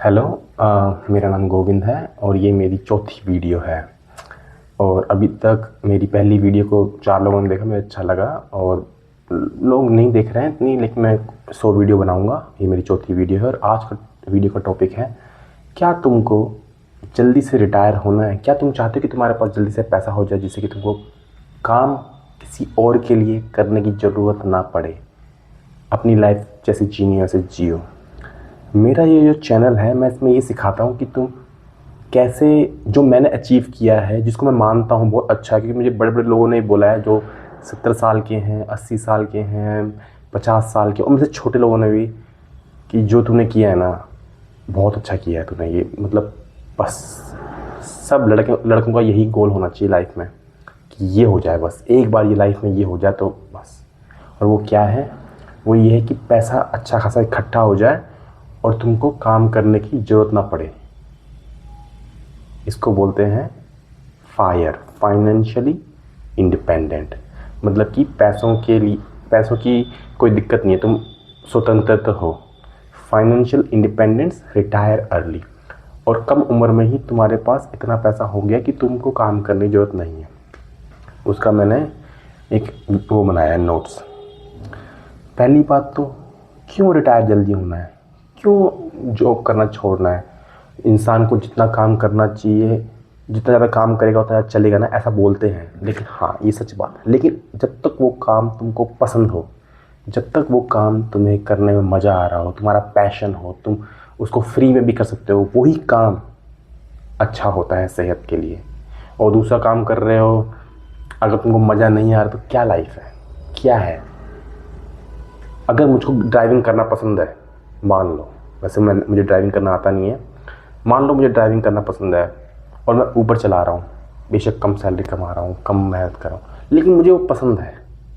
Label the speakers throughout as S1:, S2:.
S1: Hello. मेरा नाम गोविंद है और ये मेरी चौथी वीडियो है। और अभी तक मेरी पहली वीडियो को 4 लोगों ने देखा, मुझे अच्छा लगा। और लोग नहीं देख रहे हैं इतनी, लेकिन मैं 100 वीडियो बनाऊंगा। ये मेरी चौथी वीडियो है और आज का वीडियो का टॉपिक है, क्या तुमको जल्दी से रिटायर होना है? क्या तुम चाहते हो कि तुम्हारे पास जल्दी से पैसा हो जाए जिससे कि तुमको काम किसी और के लिए करने की ज़रूरत ना पड़े, अपनी लाइफ जैसे जीनी है वैसे जियो। मेरा ये जो चैनल है, मैं इसमें ये सिखाता हूँ कि तुम कैसे, जो मैंने अचीव किया है, जिसको मैं मानता हूँ बहुत अच्छा है, क्योंकि मुझे बड़े बड़े लोगों ने बोला है, जो 70 साल के हैं, 80 साल के हैं, 50 साल के, और मुझसे छोटे लोगों ने भी, कि जो तूने किया है ना बहुत अच्छा किया है तूने। ये मतलब बस सब लड़कों का यही गोल होना चाहिए लाइफ में, कि ये हो जाए, बस एक बार ये लाइफ में ये हो जाए तो बस। और वो क्या है? वो ये है कि पैसा अच्छा खासा इकट्ठा हो जाए और तुमको काम करने की ज़रूरत ना पड़े। इसको बोलते हैं फाइनेंशियली इंडिपेंडेंट। मतलब कि पैसों की कोई दिक्कत नहीं है, तुम स्वतंत्र हो। Financial independence, retire early. और कम उम्र में ही तुम्हारे पास इतना पैसा हो गया कि तुमको काम करने की ज़रूरत नहीं है। उसका मैंने एक वो बनाया है, नोट्स। पहली बात तो, क्यों रिटायर जल्दी होना है? क्यों जॉब करना छोड़ना है? इंसान को जितना काम करना चाहिए, जितना ज़्यादा काम करेगा उतना ज़्यादा चलेगा ना, ऐसा बोलते हैं। लेकिन हाँ, ये सच बात है। लेकिन जब तक वो काम तुमको पसंद हो, जब तक वो काम तुम्हें करने में मज़ा आ रहा हो, तुम्हारा पैशन हो, तुम उसको फ्री में भी कर सकते हो, वही काम अच्छा होता है सेहत के लिए। और दूसरा काम कर रहे हो, अगर तुमको मज़ा नहीं आ रहा तो क्या लाइफ है, क्या है? अगर मुझको ड्राइविंग करना पसंद है, मान लो, वैसे मुझे ड्राइविंग करना आता नहीं है, मान लो मुझे ड्राइविंग करना पसंद है और मैं ऊबर चला रहा हूँ, बेशक कम सैलरी कमा रहा हूँ, कम मेहनत कर रहा हूँ, लेकिन मुझे वो पसंद है।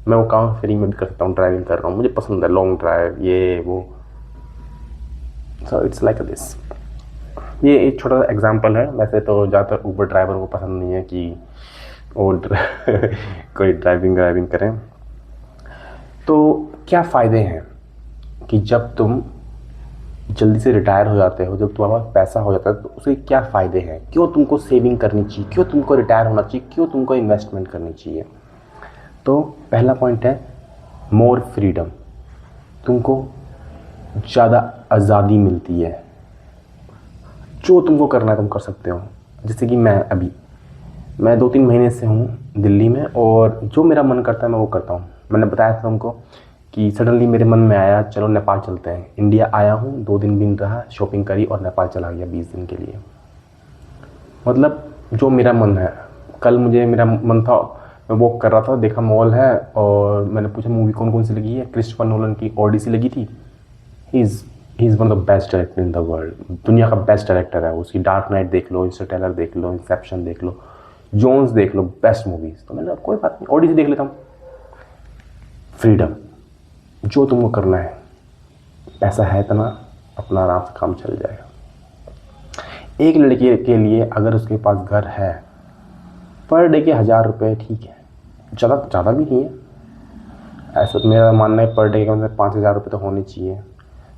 S1: मैं वो काम फ्री में भी कर सकता हूँ, ड्राइविंग कर रहा हूँ, मुझे पसंद है, लॉन्ग ड्राइव, ये वो। So it's like this. ये एक छोटा सा एग्जांपल है। वैसे तो ज़्यादातर ऊबर ड्राइवर को पसंद नहीं है कि वो कोई ड्राइविंग करें। तो क्या फ़ायदे हैं कि जब तुम जल्दी से रिटायर हो जाते हो, जब तुम्हारे पास पैसा हो जाता है, तो उसके क्या फ़ायदे हैं? क्यों तुमको सेविंग करनी चाहिए? क्यों तुमको रिटायर होना चाहिए? क्यों तुमको इन्वेस्टमेंट करनी चाहिए? तो पहला पॉइंट है मोर फ्रीडम। तुमको ज़्यादा आज़ादी मिलती है, जो तुमको करना है तुम कर सकते हो। जैसे कि मैं 2-3 महीने से हूँ दिल्ली में, और जो मेरा मन करता है मैं वो करता हूँ। मैंने बताया था तुमको कि सडनली मेरे मन में आया, चलो नेपाल चलते हैं। इंडिया आया हूँ, 2 दिन भी नहीं रहा, शॉपिंग करी और नेपाल चला गया 20 दिन के लिए। मतलब जो मेरा मन है। कल मुझे मेरा मन था, मैं वॉक कर रहा था, देखा मॉल है, और मैंने पूछा मूवी कौन कौन सी लगी है। क्रिस्टोफर नोलन की ओडिसी लगी थी। He is one of the best director in the world. दुनिया का बेस्ट डायरेक्टर है। उसकी डार्क नाइट देख लो, इंटरस्टेलर देख लो, इंसेप्शन देख लो, जोन्स देख लो, बेस्ट मूवीज़। तो मैंने कोई बात नहीं, ओडिसी देख लेता हूँ। फ्रीडम, जो तुमको करना है, पैसा है इतना, अपना आराम से काम चल जाएगा। एक लड़के के लिए अगर उसके पास घर है, पर डे के 1000 रुपये ठीक है, ज़्यादा भी नहीं है। ऐसा तो मेरा मानना है, पर डे के कम से 5000 रुपये तो होने चाहिए।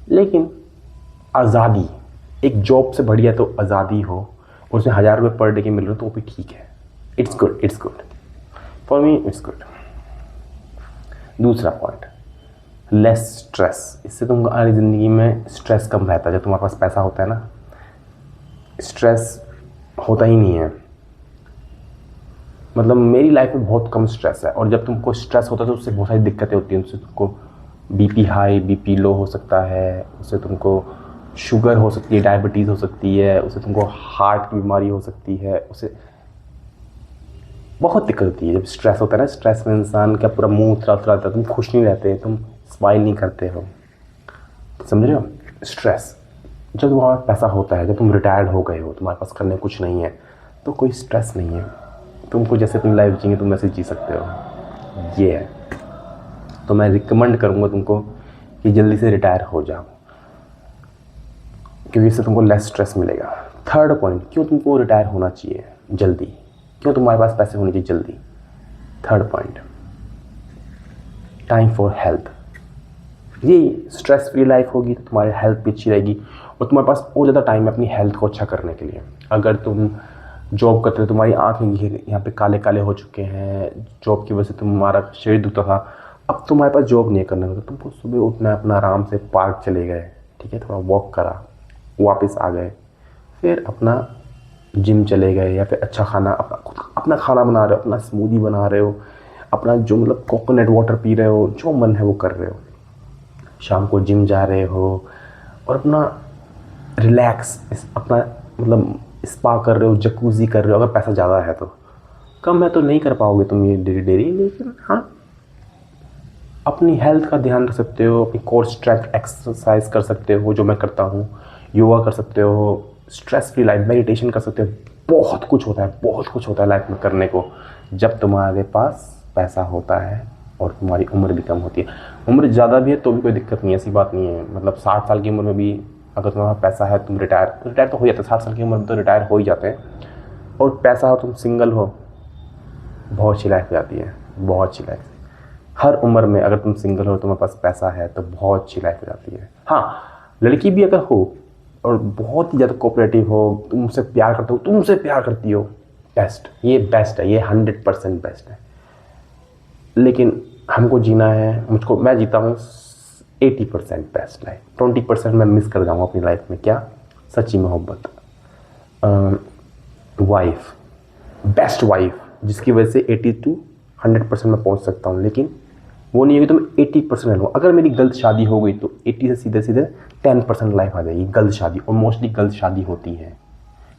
S1: लेकिन आज़ादी, एक जॉब से बढ़िया तो आज़ादी हो, और उसमें 1000 रुपये पर डे के मिल रहे हो तो वो भी ठीक है। It's good for me, it's good. दूसरा पॉइंट, लेस स्ट्रेस। इससे तुम्हारी ज़िंदगी में स्ट्रेस कम रहता है। जब तुम्हारे पास पैसा होता है ना, स्ट्रेस होता ही नहीं है। मतलब मेरी लाइफ में बहुत कम स्ट्रेस है, और जब तुमको स्ट्रेस होता है तो उससे बहुत सारी दिक्कतें होती हैं। उससे तुमको बीपी हाई, बीपी लो हो सकता है, उससे तुमको शुगर हो सकती है, डायबिटीज़ हो सकती है, उससे तुमको हार्ट की बीमारी हो सकती है, उससे बहुत दिक्कत होती है। जब स्ट्रेस होता है ना, स्ट्रेस में इंसान का पूरा मुंह उतरा रहता है, तुम खुश नहीं रहते, तुम स्माइल नहीं करते हो, समझ रहे हो? स्ट्रेस। जब तुम्हारे पास पैसा होता है, जब तुम रिटायर्ड हो गए हो, तुम्हारे पास करने कुछ नहीं है, तो कोई स्ट्रेस नहीं है। तुमको जैसे तुम लाइफ जिएंगे तुम वैसे जी सकते हो। ये है। तो मैं रिकमेंड करूँगा तुमको कि जल्दी से रिटायर हो जाओ, क्योंकि इससे तुमको लेस स्ट्रेस मिलेगा। थर्ड पॉइंट, क्यों तुमको रिटायर होना चाहिए जल्दी? क्यों तुम्हारे पास पैसे होने चाहिए जल्दी? Third point, time for health. ये स्ट्रेस फ्री लाइफ होगी तो तुम्हारी हेल्थ भी अच्छी रहेगी और तुम्हारे पास और ज़्यादा टाइम है अपनी हेल्थ को अच्छा करने के लिए। अगर तुम जॉब करते हो, तुम्हारी आँखें घिर यहाँ पे काले काले हो चुके हैं, जॉब की वजह से तुम्हारा शरीर दुखता था, अब तुम्हारे पास जॉब नहीं करना होता, तुमको सुबह उठना है, अपना आराम से पार्क चले गए, ठीक है, थोड़ा वॉक करा, वापस आ गए, फिर अपना जिम चले गए, या फिर अच्छा खाना अपना खाना बना रहे हो, अपना स्मूदी बना रहे हो, अपना जो मतलब कोकोनट वाटर पी रहे हो, जो मन है वो कर रहे हो, शाम को जिम जा रहे हो और अपना रिलैक्स अपना मतलब स्पा कर रहे हो, जकूज़ी कर रहे हो। अगर पैसा ज़्यादा है तो, कम है तो नहीं कर पाओगे तुम ये डेली डेली, लेकिन हाँ अपनी हेल्थ का ध्यान रख सकते हो, अपनी कोर स्ट्रेंथ एक्सरसाइज कर सकते हो जो मैं करता हूँ, योगा कर सकते हो, स्ट्रेस फ्री लाइफ, मेडिटेशन कर सकते हो। बहुत कुछ होता है, बहुत कुछ होता है लाइफ में करने को जब तुम्हारे पास पैसा होता है और तुम्हारी उम्र भी कम होती है। उम्र ज़्यादा भी है तो भी कोई दिक्कत नहीं है, ऐसी बात नहीं है। मतलब 60 साल की उम्र में भी अगर तुम्हारे पास पैसा है, तुम रिटायर तो हो जाते हैं, 60 साल की उम्र में तो रिटायर हो ही जाते हैं। और पैसा हो, तुम सिंगल हो, बहुत अच्छी लाइफ जाती है, बहुत अच्छी लाइफ। हर उम्र में अगर तुम सिंगल हो, तुम्हारे पास पैसा है तो बहुत अच्छी लाइफ हो जाती है। हाँ, लड़की भी अगर हो और बहुत ही ज़्यादा कोऑपरेटिव हो, तुमसे प्यार करते हो, तुमसे प्यार करती हो, बेस्ट, ये बेस्ट है, ये 100% बेस्ट है। लेकिन हमको जीना है, मैं जीता हूँ 80% बेस्ट लाइफ, 20% मैं मिस कर जाऊँगा अपनी लाइफ में। क्या? सच्ची मोहब्बत, वाइफ, बेस्ट वाइफ, जिसकी वजह से 80 to 100% मैं पहुँच सकता हूँ। लेकिन वो नहीं है कि तुम 80% ले लो। अगर मेरी गलत शादी हो गई तो 80 से सीधे सीधे 10% लाइफ आ जाएगी, गलत शादी, और मोस्टली गलत शादी होती है।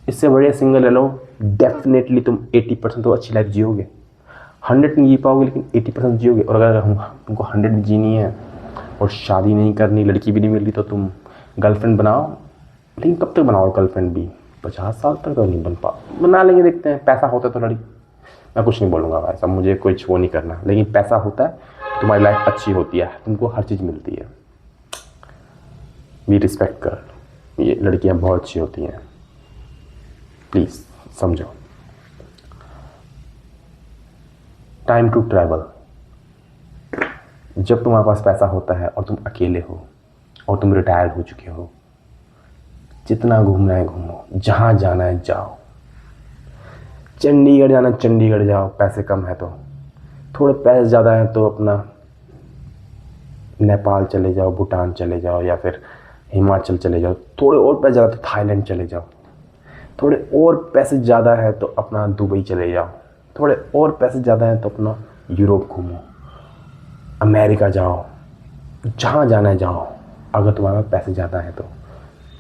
S1: इससे बढ़िया सिंगल ले लो, डेफिनेटली तुम 80% तो अच्छी लाइफ जियोगे। 100 नहीं जी पाओगे लेकिन 80% जियोगे। और अगर तुमको 100 भी जीनी है और शादी नहीं करनी, लड़की भी नहीं मिल रही, तो तुम गर्लफ्रेंड बनाओ। लेकिन कब तक बनाओ गर्लफ्रेंड भी? 50 साल तक तो नहीं बना लेंगे, देखते हैं। पैसा होता है तो लड़की, मैं कुछ नहीं बोलूँगा भाई साहब, मुझे कुछ वो नहीं करना, लेकिन पैसा होता है तुम्हारी लाइफ अच्छी होती है, तुमको हर चीज़ मिलती है। बी रिस्पेक्ट कर, ये लड़कियां बहुत अच्छी होती हैं, प्लीज़ समझो। टाइम टू ट्रैवल, जब तुम्हारे पास पैसा होता है और तुम अकेले हो और तुम रिटायर्ड हो चुके हो, जितना घूमना है घूमो, जहाँ जाना है जाओ। चंडीगढ़ जाना चंडीगढ़ जाओ, पैसे कम है तो। थोड़े पैसे ज़्यादा हैं तो अपना नेपाल चले जाओ, भूटान चले जाओ, या फिर हिमाचल चले जाओ। थोड़े और पैसे ज़्यादा तो थाईलैंड चले जाओ। थोड़े और पैसे ज़्यादा है तो अपना दुबई चले जाओ। थोड़े और पैसे ज़्यादा हैं तो अपना यूरोप घूमो, अमेरिका जाओ, जहाँ जाना है जाओ, अगर तुम्हारे पास पैसे ज़्यादा हैं तो।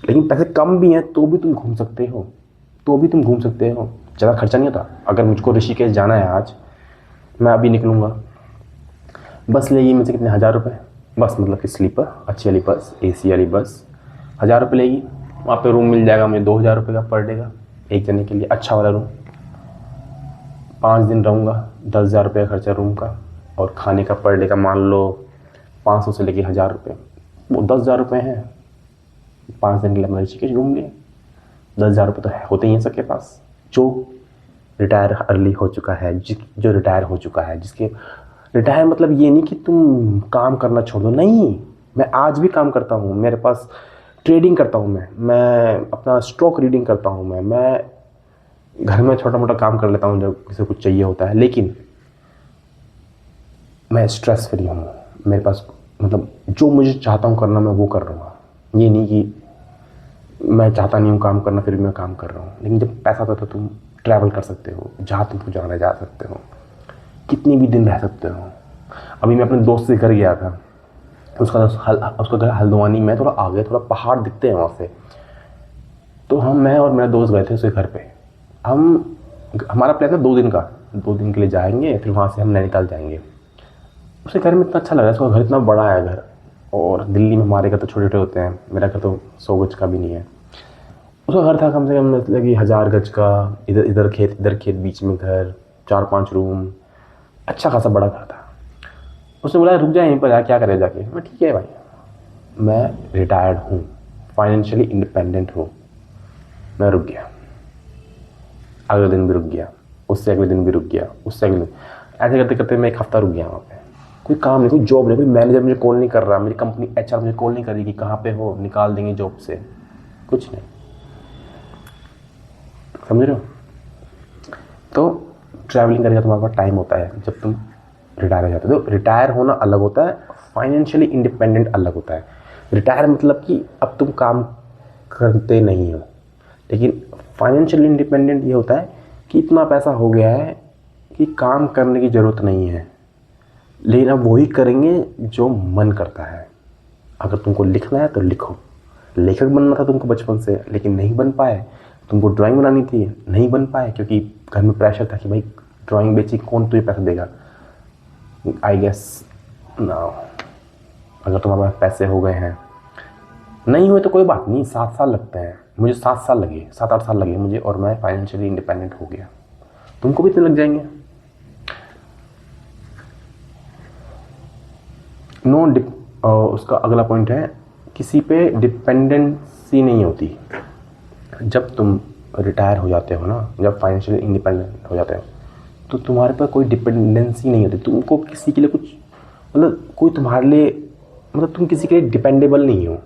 S1: लेकिन पैसे कम भी हैं तो भी तुम घूम सकते हो, ज़्यादा खर्चा नहीं होता। अगर मुझको ऋषिकेश जाना है आज, मैं अभी निकलूँगा, बस लेगी मुझसे कितने, 1000 रुपये बस, मतलब कि स्लीपर अच्छी वाली बस, AC वाली बस 1000 रुपये लेगी। वहाँ पे रूम मिल जाएगा मुझे 2000 रुपये का पर डे का, एक जने के लिए अच्छा वाला रूम। 5 दिन रहूँगा, 10,000 रुपये का खर्चा रूम का, और खाने का पर डे का मान लो 500 से लेके 1000 रुपये, वो 10,000 रुपये हैं। 5 दिन के लिए अपना ऋषिकेश घूम लिए, 10,000 रुपये तो होते ही हैं सबके पास। जो रिटायर अर्ली हो चुका है, जो रिटायर हो चुका है, जिसके रिटायर मतलब ये नहीं कि तुम काम करना छोड़ दो, नहीं। मैं आज भी काम करता हूँ, मेरे पास ट्रेडिंग करता हूँ, मैं अपना स्टॉक रीडिंग करता हूँ, मैं घर में छोटा मोटा काम कर लेता हूँ जब किसी को कुछ चाहिए होता है। लेकिन मैं स्ट्रेस फ्री हूँ, मेरे पास मतलब जो मुझे चाहता हूँ करना मैं वो कर रहा हूँ। ये नहीं कि मैं चाहता नहीं हूँ काम करना फिर भी मैं काम कर रहा हूँ। लेकिन जब पैसा आता है तो तुम ट्रैवल कर सकते हो, जहाँ तुमको जाना है जा सकते हो, कितनी भी दिन रह सकते हो। अभी मैं अपने दोस्त के घर गया था, उसका घर हल्द्वानी में, थोड़ा आगे, थोड़ा पहाड़ दिखते हैं वहाँ से। तो मैं और मेरा दोस्त गए थे उसके घर पे। हमारा प्लान था 2 दिन का, 2 दिन के लिए जाएंगे, फिर वहाँ से हम नैनीताल जाएंगे। उसके घर में इतना अच्छा लग रहा है, उसका घर इतना बड़ा है घर, और दिल्ली में हमारे घर तो छोटे छोटे होते हैं, मेरा घर तो 100 गज का भी नहीं है। उसका घर था कम से कम मतलब कि 1000 गज का, इधर खेत बीच में घर, 4-5 रूम, अच्छा खासा बड़ा घर था। उसने बोला रुक जाए यहीं पर, क्या करे जाके। मैं ठीक है भाई, मैं रिटायर्ड हूँ, फाइनेंशियली इंडिपेंडेंट हूँ। मैं रुक गया, अगले दिन भी रुक गया, उससे अगले दिन भी रुक गया, उससे अगले दिन, ऐसे करते करते मैं 1 हफ्ता रुक गया वहाँ पे। कोई काम नहीं, कोई जॉब नहीं, कोई मैनेजर मुझे कॉल नहीं कर रहा, मेरी कंपनी HR मुझे कॉल नहीं कर रही कि कहाँ पे हो, निकाल देंगे जॉब से, कुछ नहीं। समझ रहे हो? तो ट्रैवलिंग करने का तुम्हारे पास टाइम होता है जब तुम रिटायर हो जाते हो। तो रिटायर होना अलग होता है, फाइनेंशियली इंडिपेंडेंट अलग होता है। रिटायर मतलब कि अब तुम काम करते नहीं हो, लेकिन फाइनेंशियल इंडिपेंडेंट ये होता है कि इतना पैसा हो गया है कि काम करने की ज़रूरत नहीं है, लेकिन अब वही करेंगे जो मन करता है। अगर तुमको लिखना है तो लिखो, लेखक बनना था तुमको बचपन से, लेकिन नहीं बन पाए। तुमको ड्राइंग बनानी थी, नहीं बन पाए क्योंकि घर में प्रेशर था कि भाई ड्राइंग बेची, कौन तुझे पैसा देगा। आई गेस नाउ अगर तुम्हारे पास पैसे हो गए हैं, नहीं हुए तो कोई बात नहीं, 7 साल लगते हैं। मुझे 7 साल लगे, 7-8 साल लगे मुझे, और मैं फाइनेंशियली इंडिपेंडेंट हो गया। तुमको भी इतने लग जाएंगे। उसका अगला पॉइंट है, किसी पे डिपेंडेंसी नहीं होती। जब तुम रिटायर हो जाते हो ना, जब फाइनेंशियली इंडिपेंडेंट हो जाते हो, तो तुम्हारे पर कोई डिपेंडेंसी नहीं होती। तुमको किसी के लिए कुछ, मतलब कोई तुम्हारे लिए, मतलब तुम किसी के लिए डिपेंडेबल नहीं हो।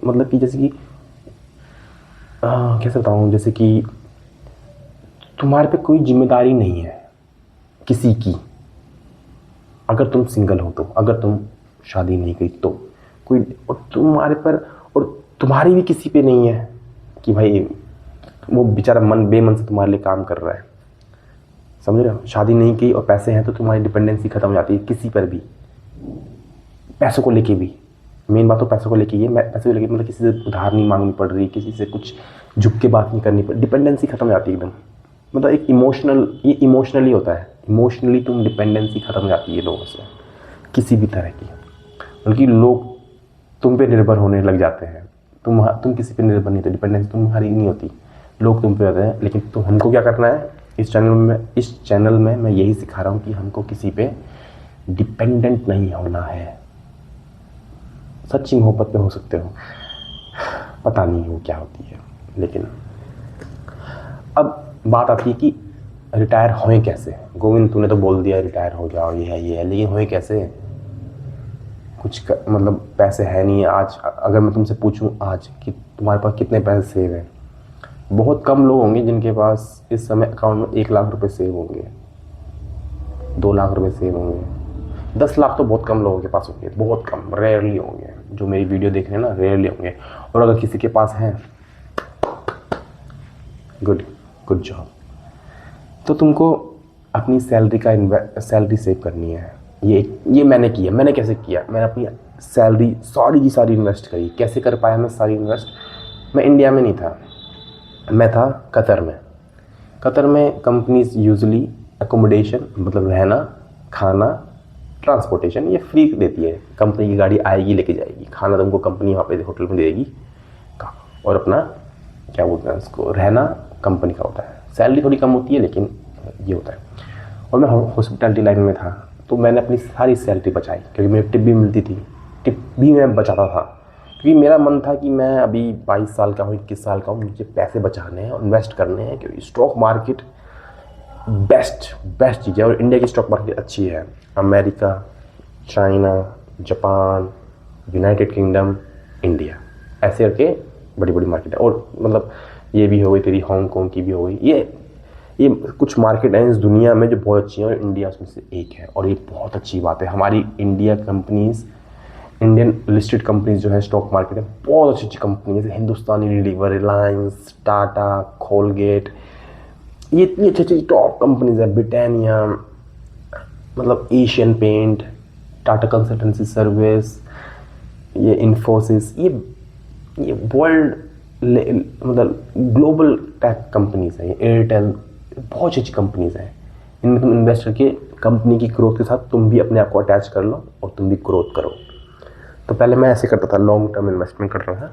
S1: मतलब कि जैसे कि कैसे बताऊँ, जैसे कि तुम्हारे पे कोई जिम्मेदारी नहीं है किसी की। अगर तुम सिंगल हो तो, अगर तुम शादी नहीं की तो कोई, और तुम्हारे पर, और तुम्हारी भी किसी पे नहीं है कि भाई वो बेचारा मन बेमन से तुम्हारे लिए काम कर रहा है। समझ रहे हो? शादी नहीं की और पैसे हैं तो तुम्हारी डिपेंडेंसी खत्म हो जाती है किसी पर भी, पैसों को लेके भी। मेन बात तो पैसों को लेके ये, मैं पैसे को लेके मतलब किसी से उधार नहीं मांगनी पड़ रही, किसी से कुछ झुक के बात नहीं करनी पड़, डिपेंडेंसी खत्म हो जाती है एकदम। मतलब एक इमोशनल, ये इमोशनली होता है, इमोशनली तुम डिपेंडेंसी खत्म हो जाती है लोगों से, किसी भी तरह की। बल्कि लोग तुम पे निर्भर होने लग जाते हैं। तुम किसी पे निर्भर नहीं होते, डिपेंडेंसी तुम्हारी नहीं होती, लोग तुम पे होते हैं। लेकिन तो हमको क्या करना है, इस चैनल में मैं यही सिखा रहा हूँ कि हमको किसी पे डिपेंडेंट नहीं होना है। सच्ची मोहब्बत पे हो सकते हो, पता नहीं वो क्या होती है। लेकिन अब बात आती है कि रिटायर होएं कैसे। गोविंद तूने तो बोल दिया रिटायर हो जाओ, ये है, लेकिन होएं कैसे? मतलब पैसे है नहीं आज। अगर मैं तुमसे पूछूं आज कि तुम्हारे पास कितने पैसे सेव हैं, बहुत कम लोग होंगे जिनके पास इस समय अकाउंट में 1 लाख रुपए सेव होंगे, 2 लाख रुपए सेव होंगे। 10 लाख तो बहुत कम लोगों के पास होंगे, बहुत कम, रेयरली होंगे। जो मेरी वीडियो देख रहे हैं ना, रेयरली होंगे। और अगर किसी के पास हैं, गुड जॉब। तो तुमको अपनी सैलरी सेव करनी है। ये मैंने किया। मैंने कैसे किया? मैंने अपनी सैलरी सारी की सारी इन्वेस्ट करी। कैसे कर पाया मैं सारी इन्वेस्ट? मैं इंडिया में नहीं था, मैं था कतर में। कतर में कंपनीज यूजुअली एकोमोडेशन, मतलब रहना, खाना, ट्रांसपोर्टेशन ये फ्री देती है। कंपनी की गाड़ी आएगी लेके जाएगी, खाना तुमको कंपनी वहाँ पे होटल में देगी, और अपना क्या बोलते हैं उसको, रहना कंपनी का होता है। सैलरी थोड़ी कम होती है लेकिन ये होता है। और मैं हॉस्पिटैलिटी लाइन में था, तो मैंने अपनी सारी सैलरी बचाई, क्योंकि मुझे टिप भी मिलती थी। टिप भी मैं बचाता था, क्योंकि मेरा मन था कि मैं अभी 22 साल का हूँ, 21 साल का हूँ, मुझे पैसे बचाने हैं और इन्वेस्ट करने हैं। क्योंकि स्टॉक मार्केट बेस्ट चीज़ है, और इंडिया की स्टॉक मार्केट अच्छी है। America, China, Japan, United kingdom, India, ऐसे करके बड़ी बड़ी मार्केट है। और मतलब ये भी हो गई तेरी, हांगकॉन्ग की भी हो गई। ये कुछ मार्केट हैं इस दुनिया में जो बहुत अच्छी हैं, और इंडिया उसमें से एक है। और ये बहुत अच्छी बात है, हमारी इंडियन लिस्टेड कंपनीज जो है स्टॉक मार्केट में, बहुत अच्छी अच्छी कंपनी, जैसे Hindustan Unilever, Reliance, Tata, Colgate, ये इतनी अच्छी अच्छी टॉप कंपनीज है। ब्रिटानिया, मतलब Asian Paint, Tata Consultancy Service, ये इन्फोसिस, ये वर्ल्ड मतलब ग्लोबल टैक कंपनीज हैं। ये एयरटेल, बहुत अच्छी कंपनीज हैं। इनमें तुम इन्वेस्ट करके कंपनी की ग्रोथ के साथ तुम भी अपने आप को अटैच कर लो और तुम भी ग्रोथ करो। तो पहले मैं ऐसे करता था, लॉन्ग टर्म इन्वेस्टमेंट करता था।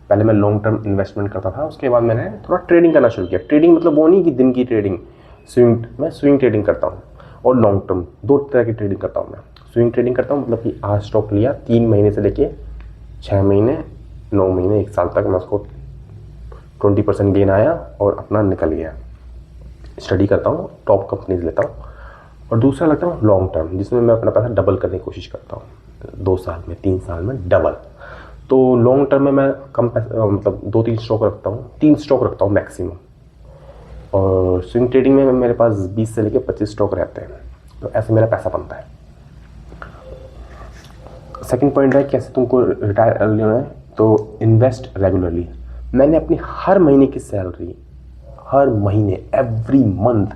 S1: पहले मैं लॉन्ग टर्म इन्वेस्टमेंट करता था, उसके बाद मैंने थोड़ा ट्रेडिंग करना शुरू किया। ट्रेडिंग मतलब वो नहीं कि दिन की ट्रेडिंग, मैं स्विंग ट्रेडिंग करता हूँ, और लॉन्ग टर्म, 2 तरह की ट्रेडिंग करता हूँ मैं। स्विंग ट्रेडिंग करता हूँ मतलब कि आज स्टॉक लिया, 3 महीने से लेके 6 महीने, 9 महीने, 1 साल तक मैं उसको 20% गेन आया और अपना निकल गया। स्टडी करता हूँ, टॉप कंपनीज लेता हूँ, और दूसरा लगता है लॉन्ग टर्म, जिसमें मैं अपना पैसा डबल करने की कोशिश करता हूँ, 2 साल में 3 साल में डबल। तो लॉन्ग टर्म में मैं कम पैसा मतलब 2-3 स्टॉक रखता हूँ, 3 स्टॉक रखता हूँ मैक्सिमम। और स्विंग ट्रेडिंग में मेरे पास 20 से लेकर 25 स्टॉक रहते हैं। तो ऐसे मेरा पैसा बनता है। सेकंड पॉइंट है कैसे तुमको रिटायर अर्ली होना है, तो इन्वेस्ट रेगुलरली। मैंने अपनी हर महीने की सैलरी, हर महीने एवरी मंथ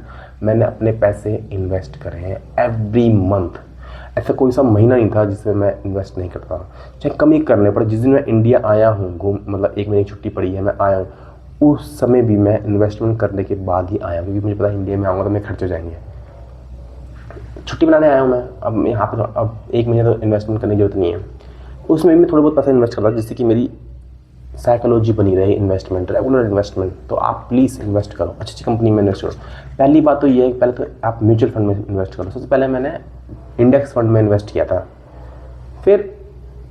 S1: मैंने अपने पैसे इन्वेस्ट करे हैं, एवरी मंथ। ऐसा कोई सा महीना नहीं था जिसमें मैं इन्वेस्ट नहीं करता, चाहे कम ही करने पड़े। जिस दिन मैं इंडिया आया हूँ घूम, मतलब 1 महीने की छुट्टी पड़ी है, मैं आया हूँ, उस समय भी मैं इन्वेस्टमेंट करने के बाद ही आया, क्योंकि मुझे पता है इंडिया में आऊँगा तो मेरे खर्च हो जाएंगे। छुट्टी बनाने आया हूँ मैं, अब यहाँ पे अब 1 महीने तो इन्वेस्टमेंट करने की जरूरत नहीं है। उसमें भी मैं थोड़ा बहुत पैसा इन्वेस्ट करता हूँ, जिससे कि मेरी साइकोलॉजी बनी रहे इन्वेस्टमेंट, रेगुलर इन्वेस्टमेंट। तो आप प्लीज़ इन्वेस्ट करो, अच्छी अच्छी कंपनी में इन्वेस्ट करो। पहली बात तो ये है, पहले तो आप म्यूचुअल फंड में इन्वेस्ट करो। सबसे पहले मैंने इंडेक्स फंड में इन्वेस्ट किया था, फिर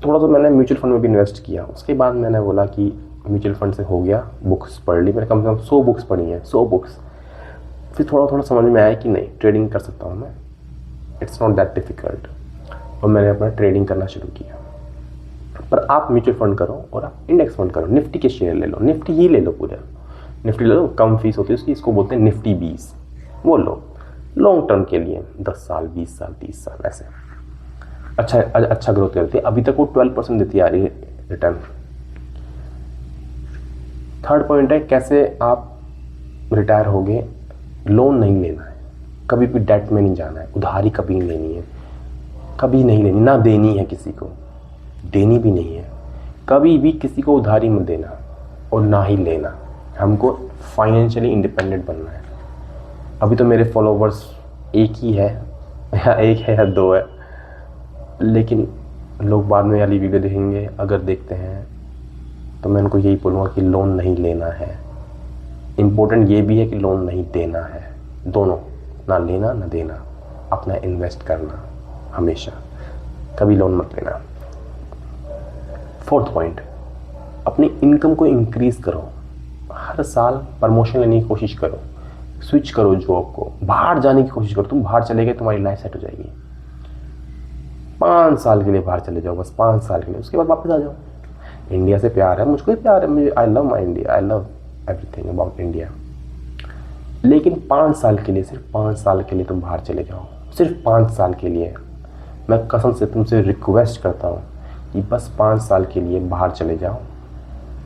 S1: थोड़ा तो मैंने म्यूचुअल फंड में भी इन्वेस्ट किया। उसके बाद मैंने बोला कि म्यूचुअल फंड से हो गया, बुक्स पढ़ ली मैंने, कम से कम 100 बुक्स पढ़ी हैं, 100 बुक्स। फिर थोड़ा थोड़ा समझ में आया कि नहीं, ट्रेडिंग कर सकता हूँ मैं, इट्स नॉट दैट डिफ़िकल्ट। और मैंने अपना ट्रेडिंग करना शुरू किया। पर आप म्यूचुअल फंड करो और आप इंडेक्स फंड करो, निफ्टी के शेयर ले लो, निफ्टी ही ले लो, पूरा निफ्टी ले लो, कम फीस होती है उसकी, इसको बोलते हैं निफ्टी 20, वो लो लॉन्ग टर्म के लिए, 10 साल 20 साल 30 साल ऐसे अच्छा ग्रोथ करती है। अभी तक वो 12% देती आ रही है रिटर्न। थर्ड पॉइंट है कैसे आप रिटायर होगे। लोन नहीं लेना है, कभी भी डेट में नहीं जाना है, उधारी कभी नहीं लेनी है, कभी नहीं लेनी, ना देनी है किसी को, देनी भी नहीं है। कभी भी किसी को उधारी मत देना और ना ही लेना। हमको फाइनेंशियली इंडिपेंडेंट बनना है। अभी तो मेरे फॉलोवर्स 1 ही है या 1 है या 2 है, लेकिन लोग बाद में वाली वीडियो देखेंगे, अगर देखते हैं तो मैं उनको यही बोलूँगा कि लोन नहीं लेना है। इम्पोर्टेंट ये भी है कि लोन नहीं देना है, दोनों, ना लेना ना देना, अपना इन्वेस्ट करना हमेशा, कभी लोन मत लेना। फोर्थ पॉइंट, अपनी इनकम को इंक्रीज करो। हर साल प्रमोशन लेने की कोशिश करो, स्विच करो जॉब को, बाहर जाने की कोशिश करो। तुम बाहर चले गए, तुम्हारी लाइफ सेट हो जाएगी। 5 साल के लिए बाहर चले जाओ, बस 5 साल के लिए, उसके बाद वापस आ जाओ। इंडिया से प्यार है, मुझको भी प्यार है, मुझे I love my India, I love everything about India. लेकिन 5 साल के लिए, सिर्फ 5 साल के लिए तुम बाहर चले जाओ, सिर्फ 5 साल के लिए। मैं कसम से तुमसे रिक्वेस्ट करता हूँ कि बस 5 साल के लिए बाहर चले जाओ,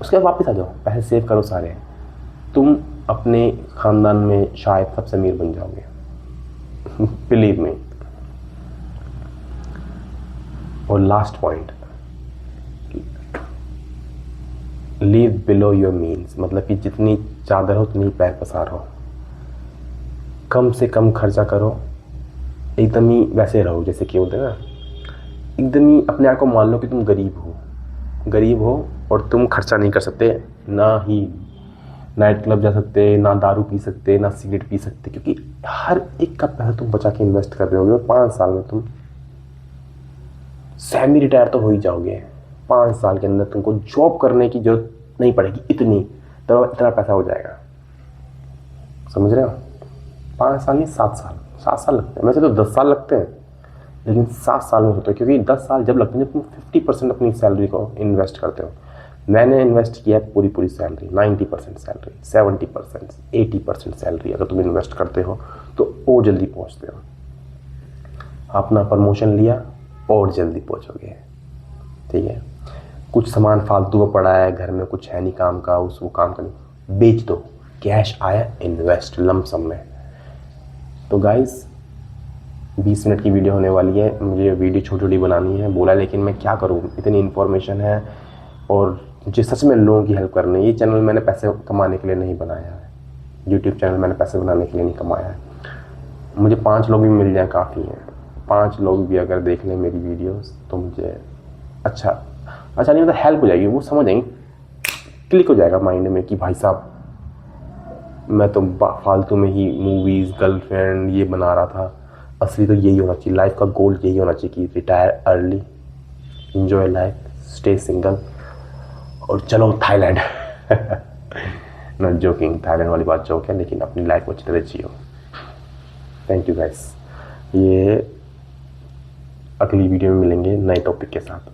S1: उसके बाद वापस आ जाओ, पैसे सेव करो सारे, तुम अपने ख़ानदान में शायद सबसे अमीर बन जाओगे, बिलीव मी। और last point, leave below your means, मतलब कि जितनी चादर हो उतनी पैर पसार हो, कम से कम खर्चा करो, एकदम ही वैसे रहो जैसे कि होते हैं ना, एकदम ही अपने आप को मान लो कि तुम गरीब हो और तुम खर्चा नहीं कर सकते, ना ही नाइट क्लब जा सकते, ना दारू पी सकते, ना सिगरेट पी सकते, क्योंकि हर एक का पैसा तुम बचा के इन्वेस्ट कर रहे होगे और 5 साल में तुम सेमी रिटायर तो हो ही जाओगे। 5 साल के अंदर तुमको जॉब करने की जरूरत नहीं पड़ेगी, तो इतना पैसा हो जाएगा, समझ रहे हो। 5 साल नहीं, 7 साल लगते हैं, वैसे तो 10 साल लगते हैं, लेकिन 7 साल में होता है, क्योंकि 10 साल जब लगते हैं जब तुम 50% अपनी सैलरी को इन्वेस्ट करते हो। मैंने इन्वेस्ट किया है पूरी सैलरी, 90% सैलरी, 70%, 80% सैलरी अगर तुम इन्वेस्ट करते हो तो और जल्दी पहुंचते हो। अपना प्रमोशन लिया और जल्दी पहुंचोगे, ठीक है। कुछ सामान फालतू का पड़ा है घर में, कुछ है नहीं काम का, वो काम का नहीं, बेच दो, कैश आया, इन्वेस्ट लमसम में। तो गाइस 20 मिनट की वीडियो होने वाली है, मुझे वीडियो छोटी बनानी है बोला, लेकिन मैं क्या करूँ, इतनी इन्फॉर्मेशन है और मुझे सच में लोगों की हेल्प करनी है। ये चैनल मैंने पैसे कमाने के लिए नहीं बनाया है, यूट्यूब चैनल मैंने पैसे बनाने के लिए नहीं कमाया है। मुझे 5 लोग भी मिल जाए काफ़ी हैं, 5 लोग भी अगर देख लें मेरी वीडियोस तो मुझे अच्छा नहीं मतलब हेल्प हो जाएगी, वो समझ जाएंगे, क्लिक हो जाएगा माइंड में कि भाई साहब मैं तो फालतू में ही मूवीज़, गर्लफ्रेंड ये बना रहा था, असली तो यही होना चाहिए, लाइफ का गोल यही होना चाहिए कि retire early, enjoy life, stay single और चलो थाईलैंड। नॉट जोकिंग, थाईलैंड वाली बात जोक है, लेकिन अपनी लाइफ को अच्छी तरह जियो। Thank you guys. ये अगली वीडियो में मिलेंगे नए टॉपिक के साथ।